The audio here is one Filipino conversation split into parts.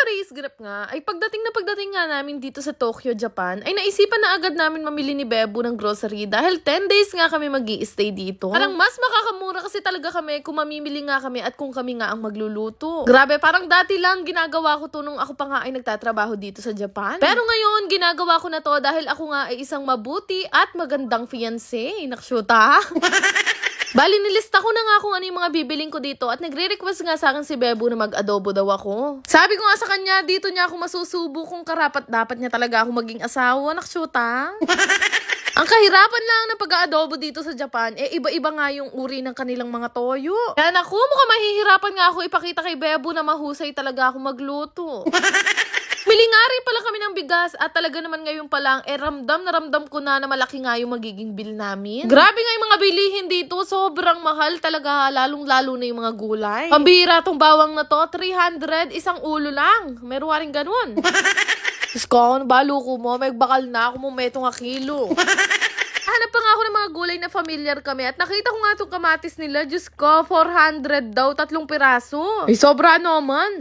race grip nga, ay pagdating nga namin dito sa Tokyo, Japan, ay naisipan na agad namin mamili ni Bebo ng grocery dahil 10 days nga kami mag-i-stay dito. Parang mas makakamura kasi talaga kami kung mamimili nga kami at kung kami nga ang magluluto. Grabe, parang dati lang ginagawa ko to nung ako pa nga ay nagtatrabaho dito sa Japan. Pero ngayon, ginagawa ko na to dahil ako nga ay isang mabuti at magandang fiancé. Nakshuta. Bali, nilista ko na nga kung ano yung mga bibiling ko dito at nagre-request nga sa akin si Bebo na mag-adobo daw ako. Sabi ko nga sa kanya, dito niya ako masusubo kung karapat-dapat niya talaga ako maging asawa. Nakshuta. Ang kahirapan lang ng pag-aadobo dito sa Japan, iba-iba nga yung uri ng kanilang mga toyo. Kaya naku, mukhang mahihirapan nga ako ipakita kay Bebo na mahusay talaga ako magluto. Milingari pala kami ng bigas at talaga naman ngayon pa lang, ramdam na ramdam ko na malaki nga yung magiging bill namin. Grabe nga yung mga bilihin dito, sobrang mahal talaga, lalong-lalo na yung mga gulay. Pambira tong bawang na to, 300, isang ulo lang. Meron rin ganun. Diyos ko, balo ko mo, may bakal na ako mo metong kilo. Hanap pa nga ako ng mga gulay na familiar kami at nakita ko nga itong kamatis nila. Diyos ko, 400 daw, 3 piraso. Ay, sobra naman.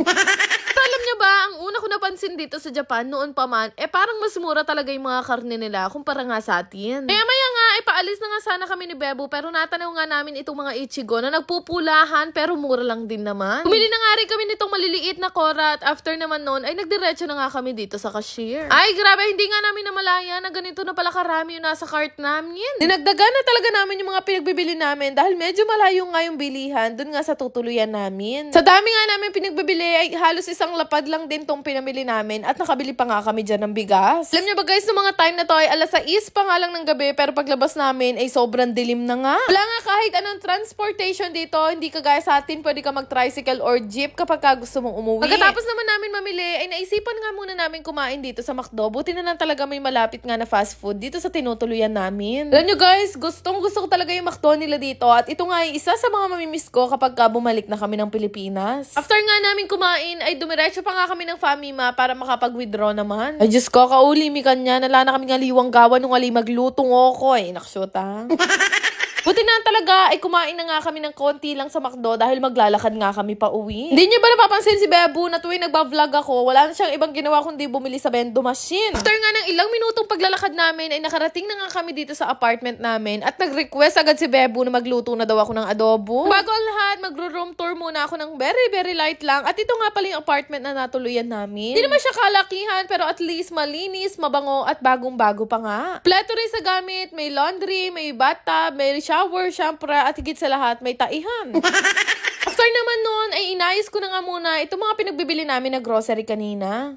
Alam niyo ba, ang una ko napansin dito sa Japan, noon pa man, parang mas mura talaga yung mga karne nila kumpara nga sa atin. Kaya maya nga, paalis na nga sana kami ni Bebo, pero natanaw nga namin itong mga ichigo na nagpupulahan, pero mura lang din naman. Bumili na nga rin kami nitong maliliit na kora at after naman noon, ay nagdiretso na nga kami dito sa cashier. Ay, grabe, hindi nga namin namalaya na ganito na pala karami yung nasa cart namin. Dinagdagan na talaga namin yung mga pinagbibili namin dahil medyo malayo nga yung bilihan dun nga sa tutuluyan namin. Sa dami nga namin pinagbibili, ay halos isang lapad lang din tong pinamili namin at nakabili pa nga kami dyan ng bigas. Alam niyo ba guys, noong mga time na to ay alas 6 pa nga lang ng gabi pero paglabas namin ay sobrang dilim na nga. Wala nga kahit anong transportation dito, hindi kagaya sa atin pwede ka mag-tricycle or jeep kapag ka gusto mong umuwi. Pagkatapos naman namin mamili ay naisipan nga muna namin kumain dito sa McDo. Buti na lang talaga may malapit nga na fast food dito sa tinutuluyan namin. Alam niyo guys, gusto ko talaga yung McDo nila dito at ito nga ay isa sa mga mamimiss ko kapag ka bumalik na kami ng Pilipinas. After nga namin kumain ay dumiretso pa nga kami ng Famima para makapag-withdraw naman. Ay Diyos ko, kaulimi kanya. Nala na kami nga liwang gawa nung ali maglutong ako eh. Naksyota. Buti na talaga ay kumain na nga kami ng konti lang sa McDo dahil maglalakad nga kami pa uwi. Hindi niyo ba napapansin si Bebo na tuwing nagba-vlog ako, wala na siyang ibang ginawa kundi bumili sa vendo machine. After nga ng ilang minutong paglalakad namin ay nakarating na nga kami dito sa apartment namin at nag-request agad si Bebo na magluto na daw ako ng adobo. Bago ang lahat, magro-room tour muna ako ng very light lang at ito nga pala yung apartment na natuluyan namin. Hindi naman siya kalakihan pero at least malinis, mabango at bagong-bago pa nga. Pleto rin sa gamit, may laundry, may bathtub, may shower, syempre, at higit sa lahat, may taihan. After naman nun, ay inayos ko na nga muna itong mga pinagbibili namin na grocery kanina.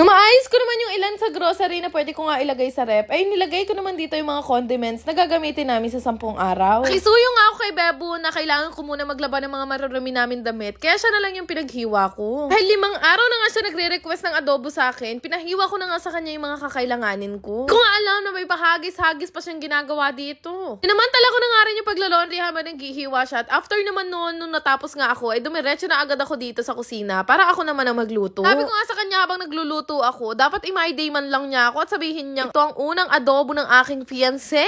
Maayos ko naman yung ilan sa grocery na pwede ko nga ilagay sa rep. Ay, nilagay ko naman dito yung mga condiments na gagamitin namin sa 10 araw. Nakisuyo nga ako kay Bebo na kailangan ko muna maglaba ng mga marurumi namin damit. Kaya siya na lang yung pinaghiwa ko. Dahil 5 araw na nga siya nagre-request ng adobo sa akin, pinahiwa ko na nga sa kanya yung mga kakailanganin ko. Kung alam na may pahagis-hagis pa siyang ginagawa dito. Sinamantala ko na nga rin yung paglalondry habang naghihiwa siya. At after naman noon, nung natapos nga ako, ay dumiretso na agad ako dito sa kusina para ako naman ang magluto. Sabi ko nga sa kanya habang nagluluto ako, dapat i-my day man lang niya ako at sabihin niya, ito ang unang adobo ng aking fiancé.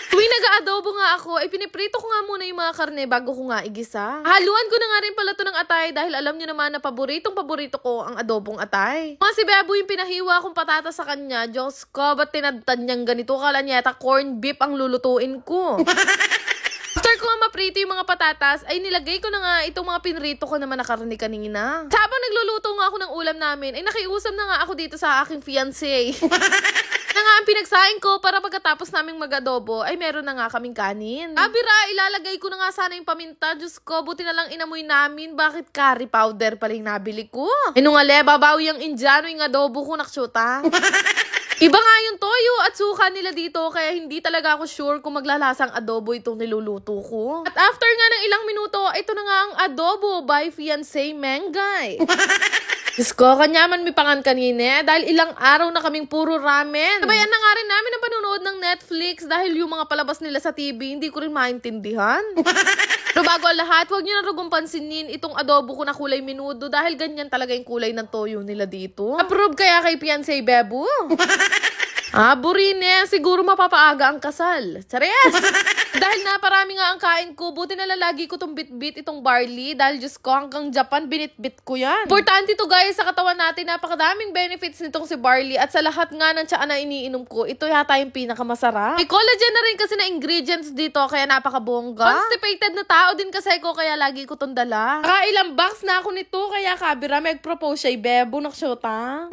Tuwing nag-aadobo nga ako, ay piniprito ko nga muna yung mga karne bago ko nga igisa. Haluan ko na nga rin pala to ng atay dahil alam niyo naman na paborito ko ang adobong atay. Mga si Bebo yung pinahiwa kong patatas sa kanya, Diyos ko, ba't tinadtad niyang ganito? Kala niya yata corned beef ang lulutuin ko. After ko nga maprito yung mga patatas, ay nilagay ko na nga itong mga pinrito ko naman na karne kanina. Habang nagluluto nga ako ng ulam namin, ay nakiusap na nga ako dito sa aking fiancé. Na nga ang pinagsaing ko para pagkatapos naming mag-adobo, ay meron na nga kaming kanin. Abira, ilalagay ko na nga sana yung paminta. Diyos ko, buti na lang inamoy namin. Bakit curry powder pala yung nabili ko? Nung ale, babawi yung Indiano yung adobo ko, naksyuta. Iba nga yung toyo at suka nila dito kaya hindi talaga ako sure kung maglalasang adobo itong niluluto ko. At after nga ng ilang minuto, ito na nga ang adobo by Fiancé Mengay. Diyos ko, kanya man may pangan kanina dahil ilang araw na kaming puro ramen. Sabayan na nga rin namin ang panunood ng Netflix dahil yung mga palabas nila sa TV hindi ko rin maintindihan. Pero bago ang lahat, huwag nyo na rugong pansinin itong adobo ko na kulay minudo dahil ganyan talaga yung kulay ng toyo nila dito. Approve kaya kay Fiancé Bebo? Burine, siguro mapapaaga ang kasal. Chares! Dahil naparami nga ang kain ko, buti na lalagi ko itong bit-bit, itong barley. Dahil Diyos ko, hanggang Japan, binit-bit ko yan. Importante to guys, sa katawan natin, napakadaming benefits nitong si barley. At sa lahat nga ng tsaa na iniinom ko, ito yata yung pinakamasarap. May collagen na rin kasi na ingredients dito, kaya napakabongga. Constipated na tao din kasi ko, kaya lagi ko itong dala. Nakailang box na ako nito, kaya kabira, mag-propose siya, bebo, naksyota.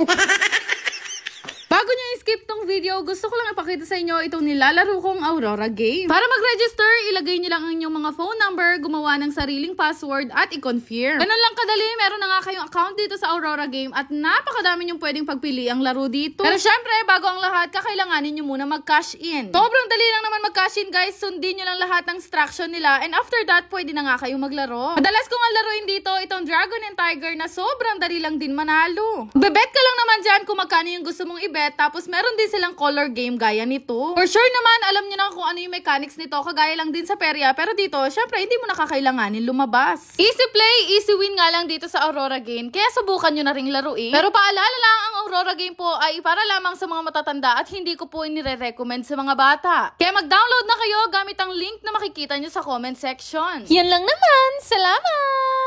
Bago nyo i-skip tong video, gusto ko lang ipakita sa inyo itong nilalaro kong Aurora game. Para mag-register, ilagay nyo lang ang inyong mga phone number, gumawa ng sariling password at i-confirm. Ganun lang kadali, meron na nga kayong account dito sa Aurora game at napakadami nyong pwedeng pagpili ang laro dito. Pero syempre, bago ang lahat, kakailanganin nyo muna mag-cash in. Sobrang dali lang naman mag-cash in guys, sundin nyo lang lahat ng instruction nila and after that, pwede na nga kayong maglaro. Madalas kong ang laruin dito, itong Dragon and Tiger na sobrang dali lang din manalo. Bebet ka lang naman dyan kung magkano yung gusto mong ibet. Tapos meron din silang color game gaya nito. For sure naman, alam niyo na kung ano yung mechanics nito. Kagaya lang din sa perya. Pero dito, syempre, hindi mo nakakailanganin lumabas. Easy play, easy win nga lang dito sa Aurora game. Kaya subukan nyo na ring laruin. Pero paalala lang, ang Aurora game po ay para lamang sa mga matatanda at hindi ko po inire-recommend sa mga bata. Kaya mag-download na kayo gamit ang link na makikita nyo sa comment section. Yan lang naman. Salamat!